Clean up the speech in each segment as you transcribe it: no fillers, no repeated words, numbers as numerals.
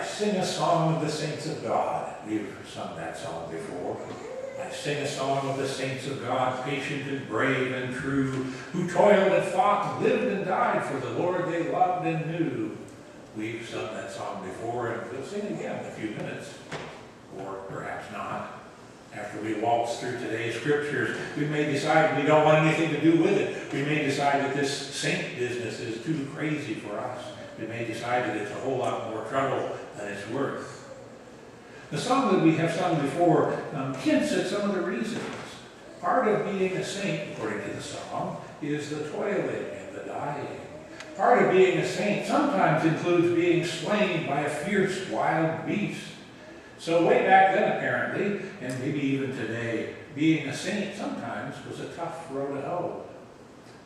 sing a song of the saints of God. We've sung that song before. I sing a song of the saints of God, patient and brave and true, who toiled and fought, lived and died for the Lord they loved and knew. We've sung that song before, and we'll sing it again in a few minutes, or perhaps not. After we waltz through today's scriptures, we may decide we don't want anything to do with it. We may decide that this saint business is too crazy for us. We may decide that it's a whole lot more trouble than it's worth. The song that we have sung before hints at some of the reasons. Part of being a saint, according to the song, is the toiling and the dying. Part of being a saint sometimes includes being slain by a fierce wild beast. So way back then, apparently, and maybe even today, being a saint sometimes was a tough road to hoe.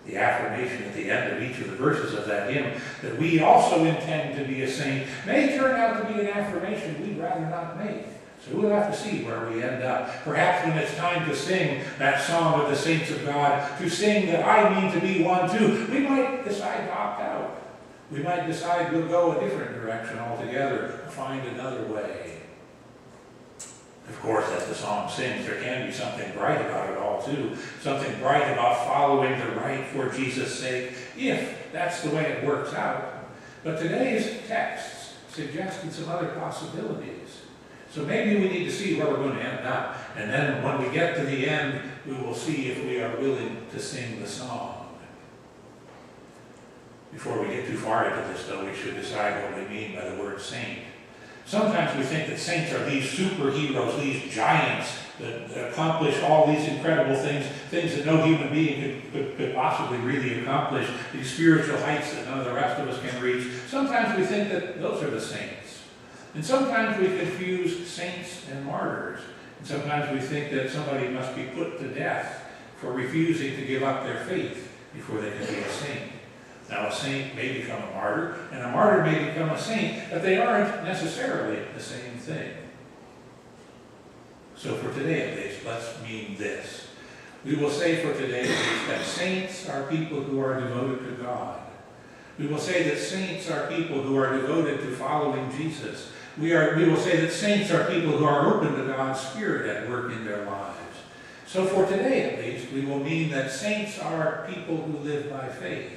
The affirmation at the end of each of the verses of that hymn, that we also intend to be a saint, may turn out to be an affirmation we'd rather not make. So we'll have to see where we end up. Perhaps when it's time to sing that song of the saints of God, to sing that I mean to be one too, we might decide to opt out. We might decide we'll go a different direction altogether, find another way. Of course, as the song sings, there can be something bright about it all too. Something bright about following the right for Jesus' sake, if that's the way it works out. But today's texts suggested some other possibilities. So maybe we need to see where we're going to end up. And then when we get to the end, we will see if we are willing to sing the song. Before we get too far into this, though, we should decide what we mean by the word saint. Sometimes we think that saints are these superheroes, these giants that accomplish all these incredible things that no human being could possibly really accomplish, these spiritual heights that none of the rest of us can reach. Sometimes we think that those are the saints. And sometimes we confuse saints and martyrs. And sometimes we think that somebody must be put to death for refusing to give up their faith before they can be a saint. Now, a saint may become a martyr, and a martyr may become a saint, but they aren't necessarily the same thing. So for today, at least, let's mean this. We will say for today, at least, that saints are people who are devoted to God. We will say that saints are people who are devoted to following Jesus. We will say that saints are people who are open to God's Spirit at work in their lives. So for today, at least, we will mean that saints are people who live by faith.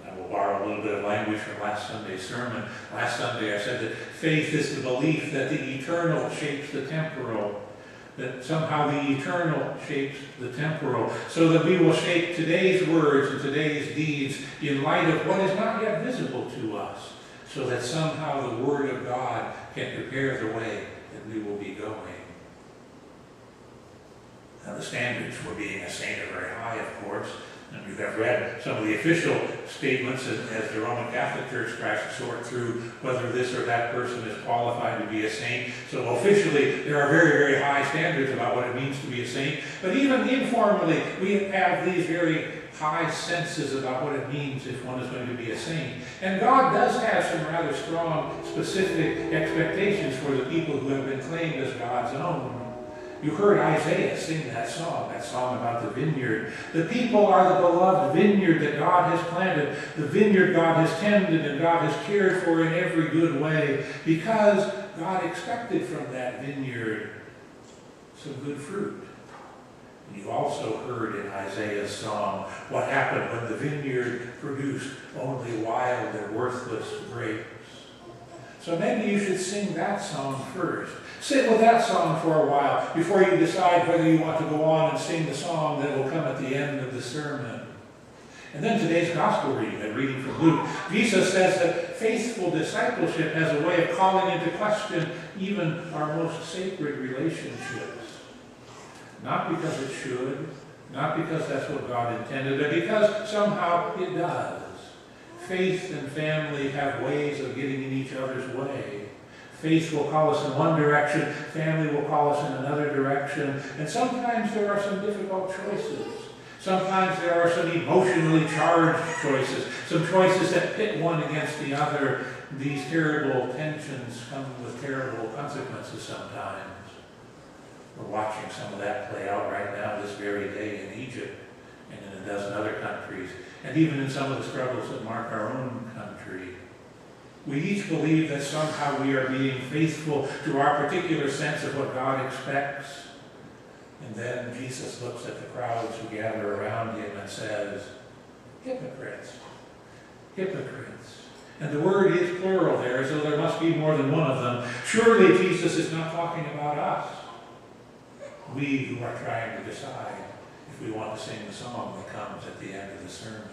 I will borrow a little bit of language from last Sunday's sermon. Last Sunday I said that faith is the belief that the eternal shapes the temporal, that somehow the eternal shapes the temporal, so that we will shape today's words and today's deeds in light of what is not yet visible to us, so that somehow the Word of God can prepare the way that we will be going. Now the standards for being a saint are very high, of course. And you have read some of the official statements as the Roman Catholic Church tries to sort through whether this or that person is qualified to be a saint. So officially, there are very, very high standards about what it means to be a saint. But even informally, we have these very high senses about what it means if one is going to be a saint. And God does have some rather strong, specific expectations for the people who have been claimed as God's own. You heard Isaiah sing that song about the vineyard. The people are the beloved vineyard that God has planted, the vineyard God has tended and God has cared for in every good way, because God expected from that vineyard some good fruit. And you also heard in Isaiah's song what happened when the vineyard produced only wild and worthless grapes. So maybe you should sing that song first. Sit with that song for a while before you decide whether you want to go on and sing the song that will come at the end of the sermon. And then today's gospel reading from Luke. Jesus says that faithful discipleship has a way of calling into question even our most sacred relationships. Not because it should, not because that's what God intended, but because somehow it does. Faith and family have ways of getting in each other's way. Faith will call us in one direction, family will call us in another direction, and sometimes there are some difficult choices. Sometimes there are some emotionally charged choices, some choices that pit one against the other. These terrible tensions come with terrible consequences sometimes. We're watching some of that play out right now this very day in Egypt and in a dozen other countries, and even in some of the struggles that mark our own country. We each believe that somehow we are being faithful to our particular sense of what God expects. And then Jesus looks at the crowds who gather around him and says, hypocrites, hypocrites. And the word is plural there, so there must be more than one of them. Surely Jesus is not talking about us. We who are trying to decide if we want to sing the song that comes at the end of the sermon.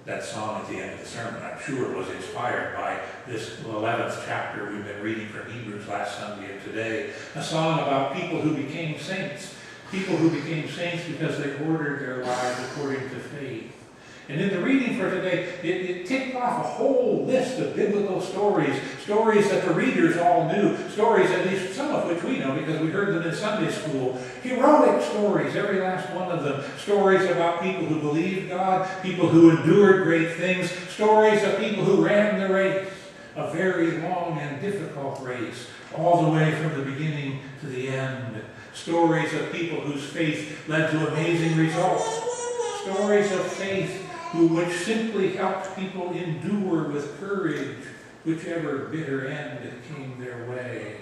That song at the end of the sermon, I'm sure, was inspired by this 11th chapter we've been reading from Hebrews last Sunday and today. A song about people who became saints. People who became saints because they ordered their lives according to faith. And in the reading for today, it ticked off a whole list of biblical stories, stories that the readers all knew, stories, at least some of which we know because we heard them in Sunday school. Heroic stories, every last one of them. Stories about people who believed God, people who endured great things, stories of people who ran the race, a very long and difficult race, all the way from the beginning to the end. Stories of people whose faith led to amazing results. Stories of faith which simply helped people endure with courage whichever bitter end came their way.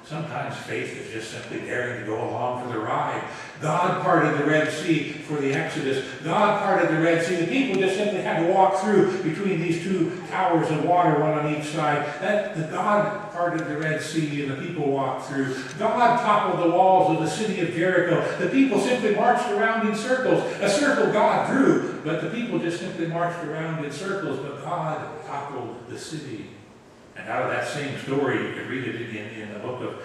Sometimes faith is just simply daring to go along for the ride. God parted the Red Sea for the Exodus. God parted the Red Sea. The people just simply had to walk through between these two towers of water, one on each side. God parted the Red Sea and the people walked through. God toppled the walls of the city of Jericho. The people simply marched around in circles. A circle God drew, but the people just simply marched around in circles. But God toppled the city. And out of that same story, you can read it in the book of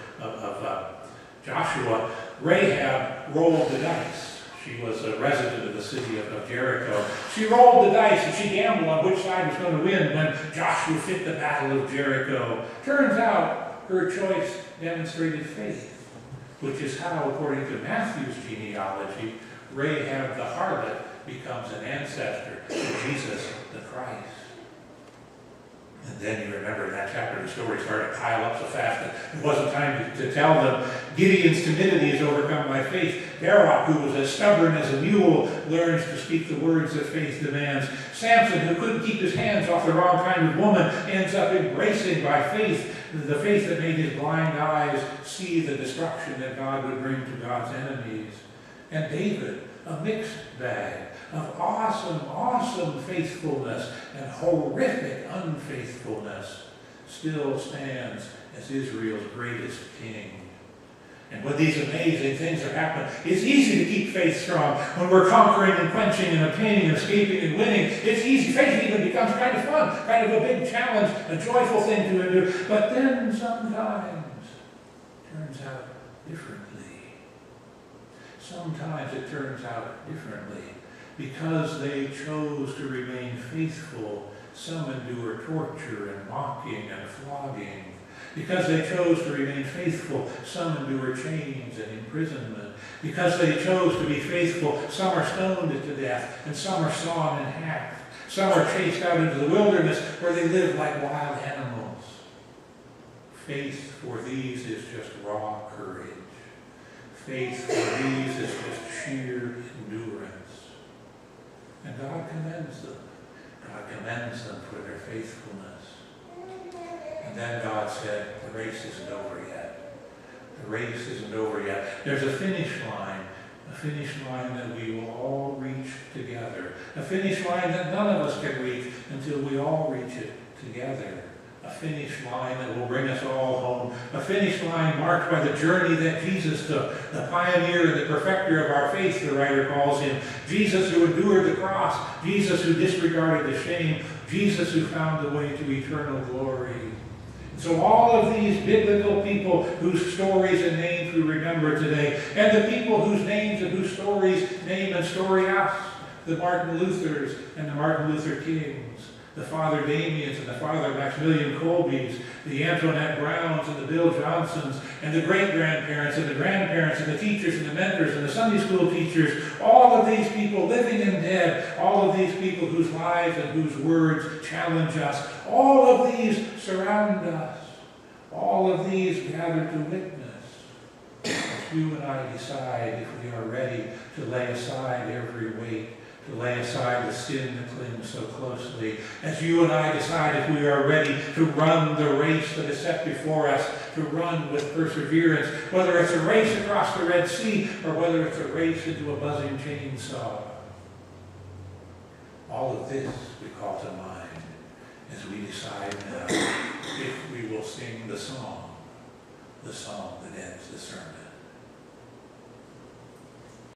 Joshua, Rahab rolled the dice. She was a resident of the city of Jericho. She rolled the dice and she gambled on which side was going to win when Joshua fit the battle of Jericho. Turns out her choice demonstrated faith, which is how, according to Matthew's genealogy, Rahab the harlot becomes an ancestor to Jesus the Christ. And then you remember in that chapter the story started to pile up so fast that it wasn't time to tell them. Gideon's timidity is overcome by faith. Barak, who was as stubborn as a mule, learns to speak the words that faith demands. Samson, who couldn't keep his hands off the wrong kind of woman, ends up embracing by faith the faith that made his blind eyes see the destruction that God would bring to God's enemies. And David, a mixed bag of awesome faithfulness and horrific unfaithfulness, still stands as Israel's greatest king. And when these amazing things are happening, it's easy to keep faith strong. When we're conquering and quenching and obtaining and escaping and winning, it's easy. Faith even becomes kind of fun, kind of a big challenge, a joyful thing to do. But then sometimes it turns out differently. Sometimes it turns out differently. Because they chose to remain faithful, some endure torture and mocking and flogging. Because they chose to remain faithful, some endure chains and imprisonment. Because they chose to be faithful, some are stoned to death, and some are sawn in half. Some are chased out into the wilderness where they live like wild animals. Faith for these is just raw courage. Faith for these is just sheer endurance. And God commends them. God commends them for their faithfulness. And then God said, the race isn't over yet. The race isn't over yet. There's a finish line that we will all reach together. A finish line that none of us can reach until we all reach it together. A finish line that will bring us all home. A finish line marked by the journey that Jesus took. The pioneer and the perfecter of our faith, the writer calls him. Jesus who endured the cross. Jesus who disregarded the shame. Jesus who found the way to eternal glory. And so all of these biblical people whose stories and names we remember today, and the people whose names and whose stories name and story us, the Martin Luthers and the Martin Luther Kings, the Father Damians and the Father Maximilian Kolbes, the Antoinette Browns and the Bill Johnsons, and the great-grandparents and the grandparents and the teachers and the mentors and the Sunday school teachers, all of these people living and dead, all of these people whose lives and whose words challenge us, all of these surround us, all of these gather to witness as you and I decide if we are ready to lay aside every weight, to lay aside the sin that clings so closely, as you and I decide if we are ready to run the race that is set before us, to run with perseverance, whether it's a race across the Red Sea or whether it's a race into a buzzing chainsaw. All of this we call to mind as we decide now if we will sing the song that ends the sermon.